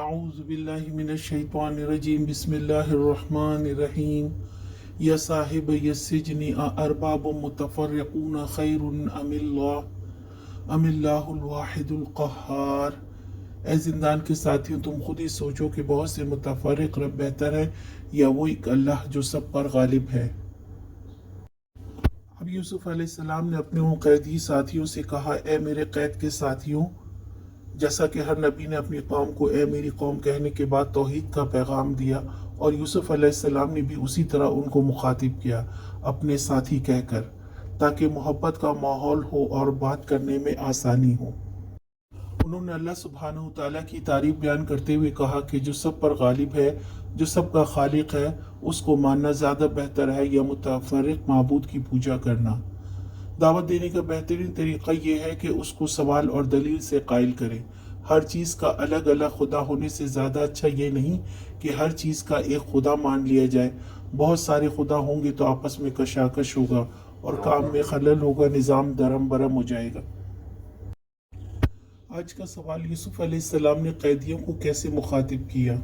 اعوذ باللہ من الشیطان الرجیم بسم اللہ الرحمن الرحیم یا صاحب السجن ارباب متفرقون خیر ام اللہ الواحد القہار۔ اے زندان کے ساتھیوں، تم خود ہی سوچو کہ بہت سے متفرق رب بہتر ہے یا وہ ایک اللہ جو سب پر غالب ہے۔ اب یوسف علیہ السلام نے اپنے ان قیدی ساتھیوں سے کہا، اے میرے قید کے ساتھیوں، جیسا کہ ہر نبی نے اپنی قوم کو اے میری قوم کہنے کے بعد توحید کا پیغام دیا، اور یوسف علیہ السلام نے بھی اسی طرح ان کو مخاطب کیا اپنے ساتھی کہہ کر، تاکہ محبت کا ماحول ہو اور بات کرنے میں آسانی ہو۔ انہوں نے اللہ سبحانہ وتعالیٰ کی تعریف بیان کرتے ہوئے کہا کہ جو سب پر غالب ہے، جو سب کا خالق ہے، اس کو ماننا زیادہ بہتر ہے یا متفرق معبود کی پوجا کرنا۔ دعوت دینے کا بہترین طریقہ یہ ہے کہ اس کو سوال اور دلیل سے قائل کریں۔ ہر چیز کا الگ الگ خدا ہونے سے زیادہ اچھا یہ نہیں کہ ہر چیز کا ایک خدا مان لیا جائے۔ بہت سارے خدا ہوں گے تو آپس میں کشاکش ہوگا اور کام میں خلل ہوگا، نظام درم برم ہو جائے گا۔ آج کا سوال، یوسف علیہ السلام نے قیدیوں کو کیسے مخاطب کیا؟